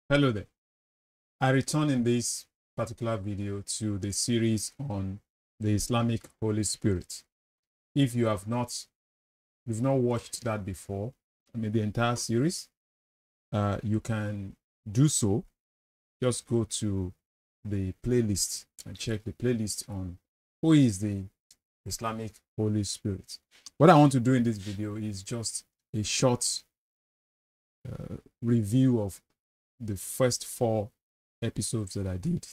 Hello there. I return in this particular video to the series on the Islamic Holy Spirit. If you've not watched that before, the entire series, you can do so. Just go to the playlist and check the playlist on who is the Islamic Holy Spirit. What I want to do in this video is just a short review of the first 4 episodes that I did.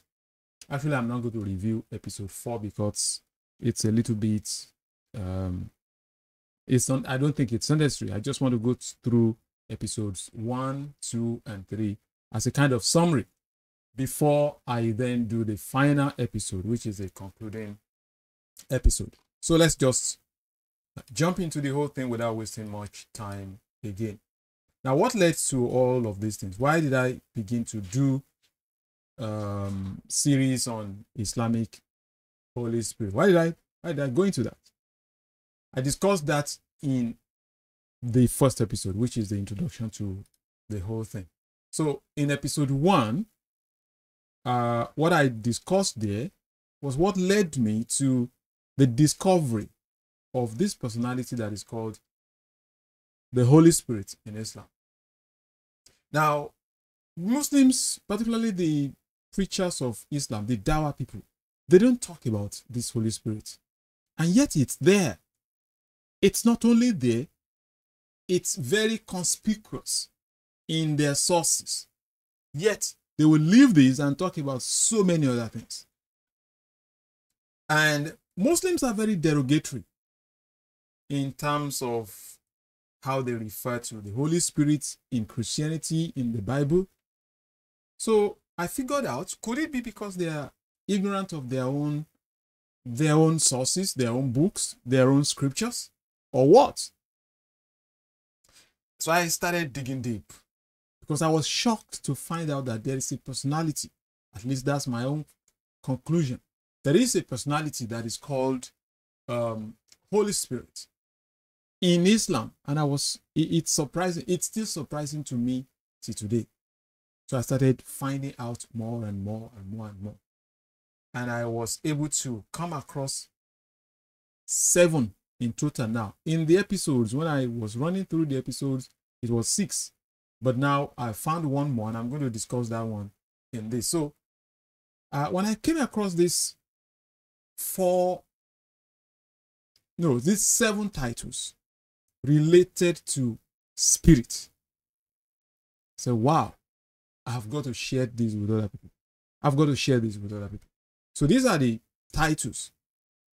Actually, I'm not going to review episode 4 because it's a little bit I don't think it's necessary. I just want to go through episodes 1, 2, and 3 as a kind of summary before I then do the final episode, which is a concluding episode. So let's just jump into the whole thing without wasting much time again. Now, what led to all of these things? Why did I begin to do series on Islamic Holy Spirit? Why did I go into that? I discussed that in the first episode, which is the introduction to the whole thing. So in episode 1, what I discussed there was what led me to the discovery of this personality that is called the Holy Spirit in Islam. Now, Muslims, particularly the preachers of Islam, the Dawah people, they don't talk about this Holy Spirit. And yet it's there. It's not only there, it's very conspicuous in their sources. Yet they will leave this and talk about so many other things. And Muslims are very derogatory in terms of how they refer to the Holy Spirit in Christianity, in the Bible. So I figured out, could it be because they are ignorant of their own sources, their own books, their own scriptures, or what? So I started digging deep because I was shocked to find out that there is a personality, at least that's my own conclusion. There is a personality that is called Holy Spirit in Islam, and it's surprising. It's still surprising to me till today. So I started finding out more and more and more and more, and I was able to come across 7 in total. Now, in the episodes, when I was running through the episodes, it was 6, but now I found one more, and I'm going to discuss that one in this. So, when I came across these 7 titles related to spirit, I said, wow, I've got to share this with other people. I've got to share this with other people. So these are the titles: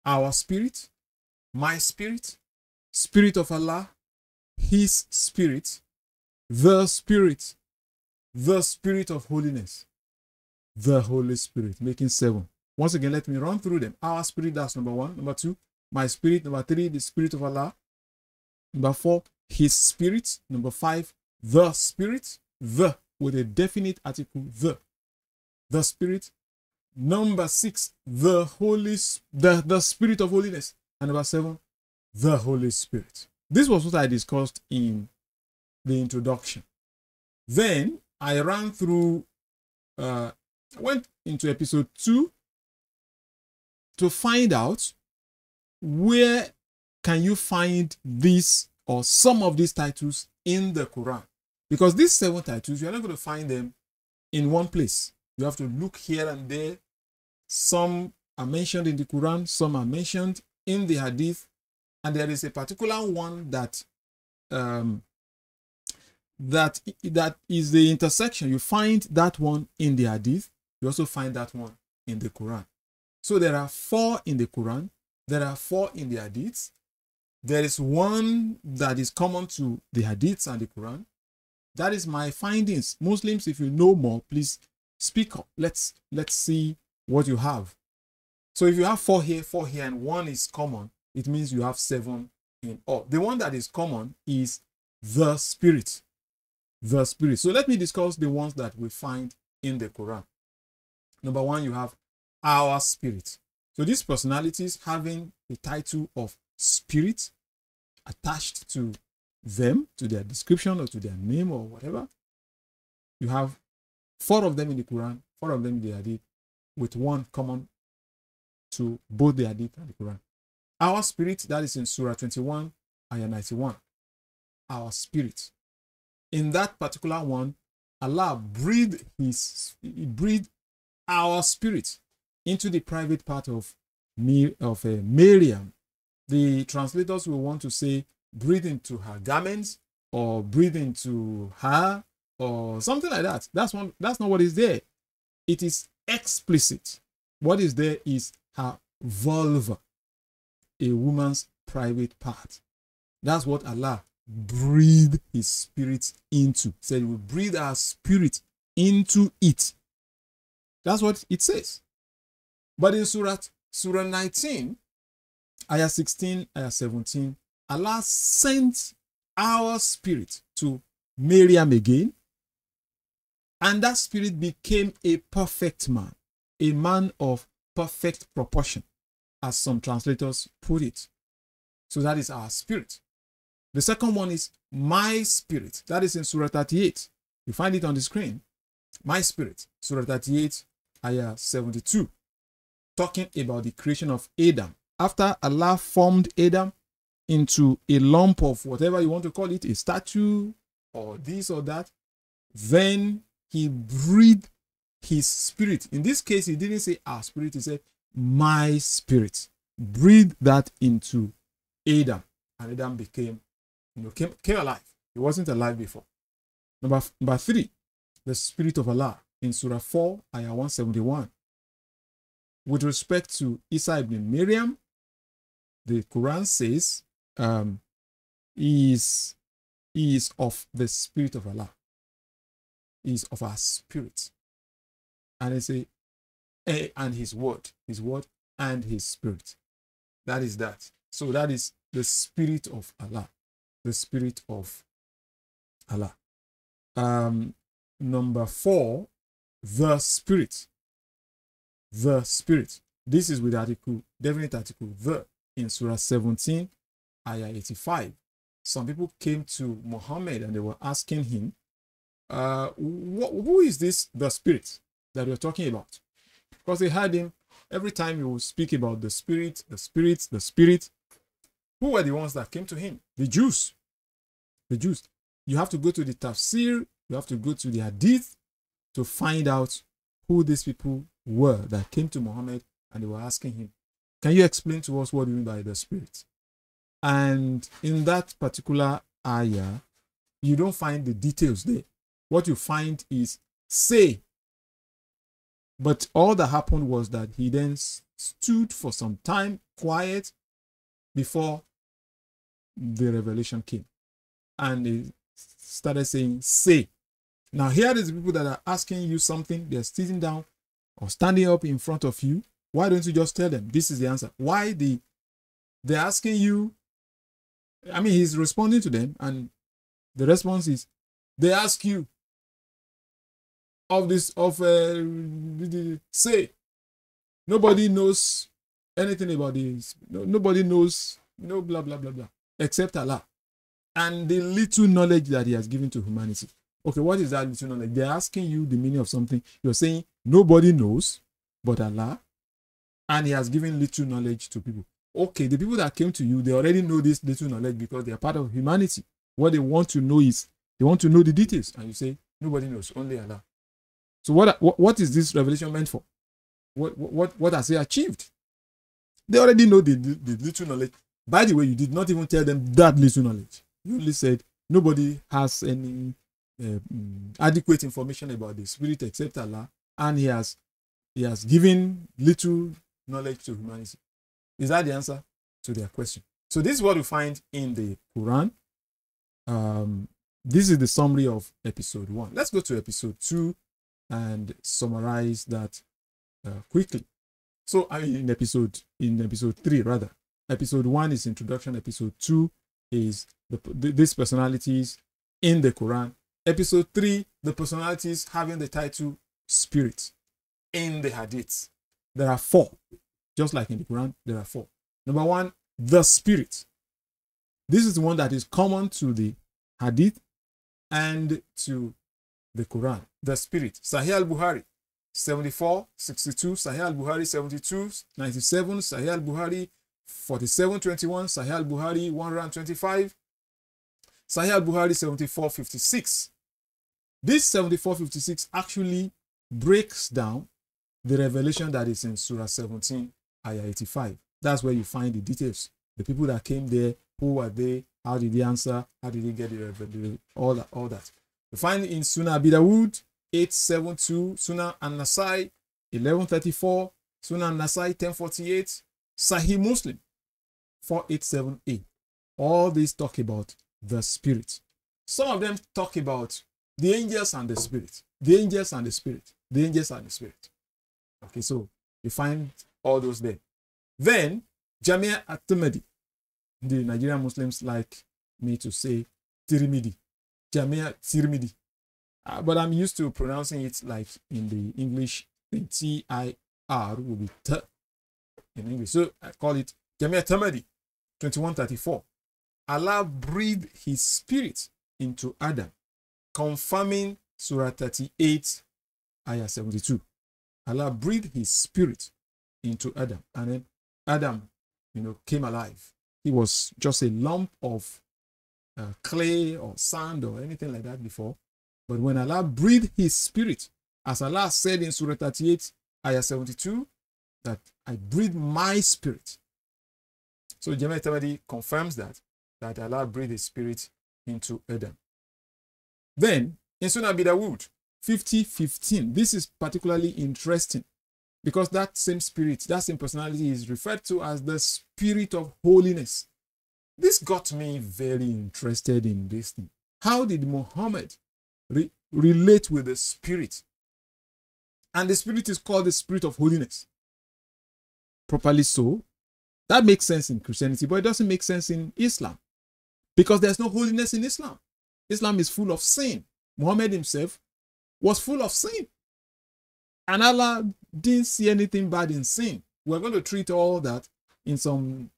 our spirit, my spirit, spirit of Allah, his spirit, the spirit of holiness, the Holy Spirit, making 7. Once again, let me run through them. Our spirit, that's number 1. Number 2, my spirit. Number 3, the spirit of Allah. Number 4, his spirit. Number 5, the spirit, the with a definite article, the spirit. Number 6, the spirit of holiness. And number 7, the Holy Spirit. This was what I discussed in the introduction. Then I ran through, went into episode 2 to find out where can you find this or some of these titles in the Quran. Because these 7 titles, you're not going to find them in one place. You have to look here and there. Some are mentioned in the Quran, some are mentioned in the Hadith, and there is a particular one that is the intersection. You find that one in the Hadith. You also find that one in the Quran. So there are 4 in the Quran. There are 4 in the Hadiths. There is one that is common to the Hadiths and the Quran. That is my findings. Muslims, if you know more, please speak up. Let's see what you have. So if you have 4 here, and 1 is common, it means you have 7 in all. The one that is common is the spirit. The spirit. So let me discuss the ones that we find in the Quran. Number 1, you have our spirit. So these personalities having the title of spirit attached to them, to their description or to their name or whatever. You have 4 of them in the Quran, 4 of them in the Hadith, with one common to both the Hadith and the Quran. Our spirit, that is in Surah 21, Ayah 91. Our spirit. In that particular one, Allah breathed our spirit into the private part of Maryam. The translators will want to say breathe into her garments or breathe into her or something like that. That's not what is there. It is explicit. What is there is her vulva, a woman's private part. That's what Allah breathed his spirit into. He said, we breathe our spirit into it. That's what it says. But in Surah 19, Ayah 16, Ayah 17, Allah sent our spirit to Maryam again, and that spirit became a perfect man, a man of perfect proportion, as some translators put it. So that is our spirit. The second one is my spirit. That is in Surah 38. You find it on the screen. My spirit, Surah 38, Ayah 72, talking about the creation of Adam. After Allah formed Adam into a lump of whatever you want to call it, a statue or this or that, then he breathed his spirit. In this case, he didn't say our spirit, he said my spirit. Breathe that into Adam, and Adam became, came alive. He wasn't alive before. Number 3, the spirit of Allah in Surah 4, Ayah 171. With respect to Isa ibn Maryam, the Quran says he is of the spirit of Allah. He is of our spirit. And they say, and his word and his spirit. That is that. So that is the spirit of Allah. The spirit of Allah. Number 4, the spirit. The spirit. This is with article, definite article, the, in Surah 17, Ayah 85. Some people came to Muhammad and they were asking him, who is this, the spirit that we're talking about? Because they heard him every time he would speak about the spirit, the spirit, the spirit. Who were the ones that came to him? The Jews. The Jews. You have to go to the tafsir, you have to go to the hadith to find out who these people were that came to Muhammad and they were asking him, can you explain to us what you mean by the spirit? And in that particular ayah, you don't find the details there. What you find is say. But all that happened was that he then stood for some time quiet before the revelation came. And he started saying, say. Now here is the people that are asking you something. They're sitting down or standing up in front of you. Why don't you just tell them? This is the answer. Why they're asking you? I mean, he's responding to them, and the response is, they ask you of this, say. Nobody knows anything about this. Nobody knows, blah, blah, blah, blah, except Allah. And the little knowledge that he has given to humanity. Okay, what is that little knowledge? They're asking you the meaning of something. You're saying nobody knows but Allah, and he has given little knowledge to people. Okay, the people that came to you, they already know this little knowledge because they are part of humanity. What they want to know is, they want to know the details. And you say, nobody knows, only Allah. So what is this revelation meant for? What has he achieved? They already know the little knowledge. By the way, you did not even tell them that little knowledge. You only said, nobody has any adequate information about the spirit except Allah, and he has given little knowledge to humanity. Is that the answer to their question? So this is what we find in the Quran. This is the summary of episode 1. Let's go to episode 2 and summarize that quickly. So I mean, in episode 3 rather. Episode 1 is introduction. Episode 2 is these personalities in the Quran. Episode 3, the personalities having the title spirit in the hadith. There are 4. Just like in the Quran, there are 4. Number 1, the spirit. This is the one that is common to the hadith and to the Quran, the Spirit. Sahih al-Bukhari, 74:62. Sahih al-Bukhari, 72:97. Sahih al-Bukhari, 47:21. Sahih al-Bukhari, 125. Sahih al-Bukhari, 74:56. This 74:56 actually breaks down the revelation that is in Surah 17, Ayah 85. That's where you find the details. The people that came there, who were they, how did they answer, how did they get the revelation, all that. You find it in Sunnah Abi Dawud, 872, Sunnah An-Nasai, 1134, Sunnah An-Nasai, 1048, Sahih Muslim, 487a. All these talk about the Spirit. Some of them talk about the angels and the Spirit. The angels and the Spirit. The angels and the Spirit. Okay, so you find all those there. Then, Jamia at-Tirmidhi. The Nigerian Muslims like me to say Tirmidhi. Jamia Tirmidhi. But I'm used to pronouncing it like in the English, T-I-R will be T in English. So I call it Jamia Tirmidhi, 2134. Allah breathed his spirit into Adam, confirming Surah 38, Ayah 72. Allah breathed his spirit into Adam, and then Adam, came alive. He was just a lump of clay or sand or anything like that before. But when Allah breathed his spirit, as Allah said in Surah 38, Ayah 72, that I breathe my spirit. So Jamia Tabari confirms that Allah breathed his spirit into Adam. Then in Sunnah Abi Dawud, 50:15, this is particularly interesting because that same spirit, that same personality is referred to as the Spirit of Holiness. This got me very interested in this thing. How did Muhammad relate with the Spirit? And the Spirit is called the Spirit of Holiness. Properly so. That makes sense in Christianity, but it doesn't make sense in Islam. Because there's no holiness in Islam. Islam is full of sin. Muhammad himself was full of sin. And Allah didn't see anything bad in sin. We're going to treat all that in some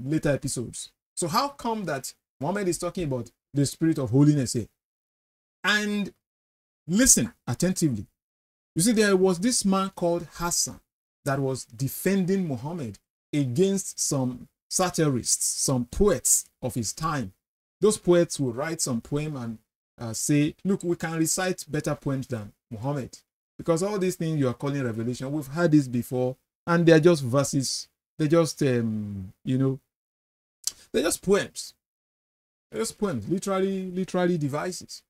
later episodes. So how come that Muhammad is talking about the Spirit of Holiness here? And listen attentively. You see, there was this man called Hassan that was defending Muhammad against some satirists, some poets of his time. Those poets will write some poem and say, look, we can recite better poems than Muhammad. Because all these things you are calling revelation, we've heard this before, and they're just verses. They're just, they're just poems. They're just poems, literally devices.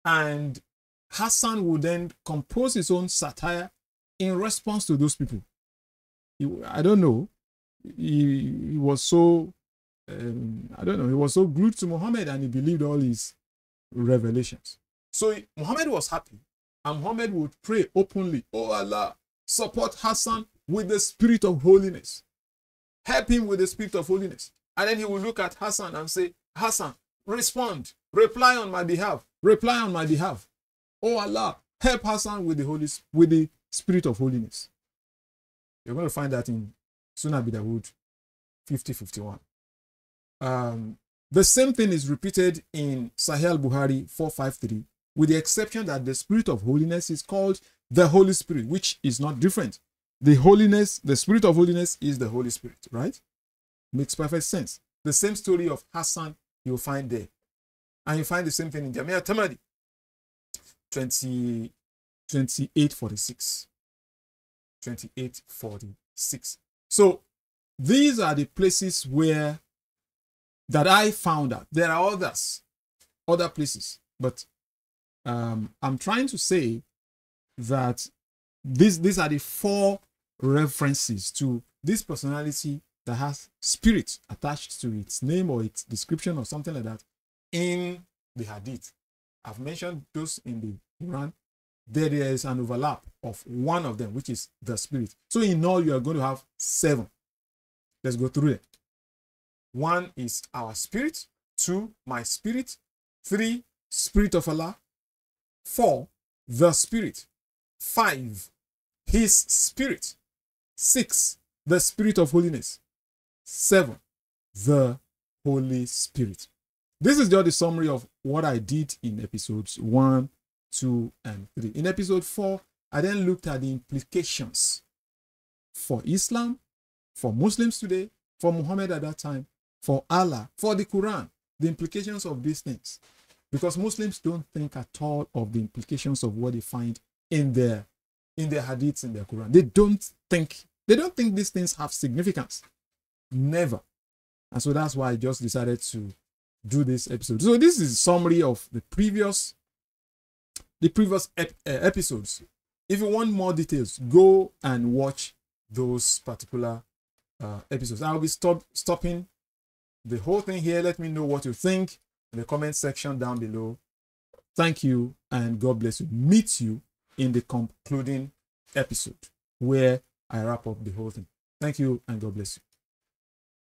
And Hassan would then compose his own satire in response to those people. I don't know. He was so, he was so glued to Muhammad and he believed all his revelations. So Muhammad was happy and Muhammad would pray openly, oh Allah, support Hassan with the Spirit of Holiness. Help him with the Spirit of Holiness. And then he would look at Hassan and say, Hassan, respond, reply on my behalf, reply on my behalf. Oh Allah, help Hassan with the Spirit of Holiness. You're going to find that in Sunnah Abi Dawud 50:51. The same thing is repeated in Sahih al-Bukhari 453, with the exception that the Spirit of Holiness is called the Holy Spirit, which is not different. The Spirit of Holiness is the Holy Spirit, right? Makes perfect sense. The same story of Hassan you'll find there. And you find the same thing in Jamia Tirmidhi 28:46. 28:46. So these are the places that I found out. There are other places, but I'm trying to say that these are the 4 references to this personality that has spirit attached to its name or its description or something like that in the Hadith. I've mentioned those in the Quran. There is an overlap of one of them, which is the Spirit. So in all, you are going to have 7. Let's go through it. 1 is our spirit. 2, my spirit. 3, Spirit of Allah. 4, the Spirit. 5, His Spirit. 6, the Spirit of Holiness. 7, the Holy Spirit. This is just the summary of what I did in episodes 1, 2, and 3. In episode 4, I then looked at the implications for Islam, for Muslims today, for Muhammad at that time, for Allah, for the Quran, the implications of these things. Because Muslims don't think at all of the implications of what they find in their hadiths, in their Quran. They don't think these things have significance. Never. And so that's why I just decided to do this episode. So this is a summary of the previous episodes. If you want more details, go and watch those particular episodes. I'll be stopping the whole thing here. Let me know what you think in the comment section down below. Thank you and God bless you. Meet you in the concluding episode where I wrap up the whole thing. Thank you and God bless you.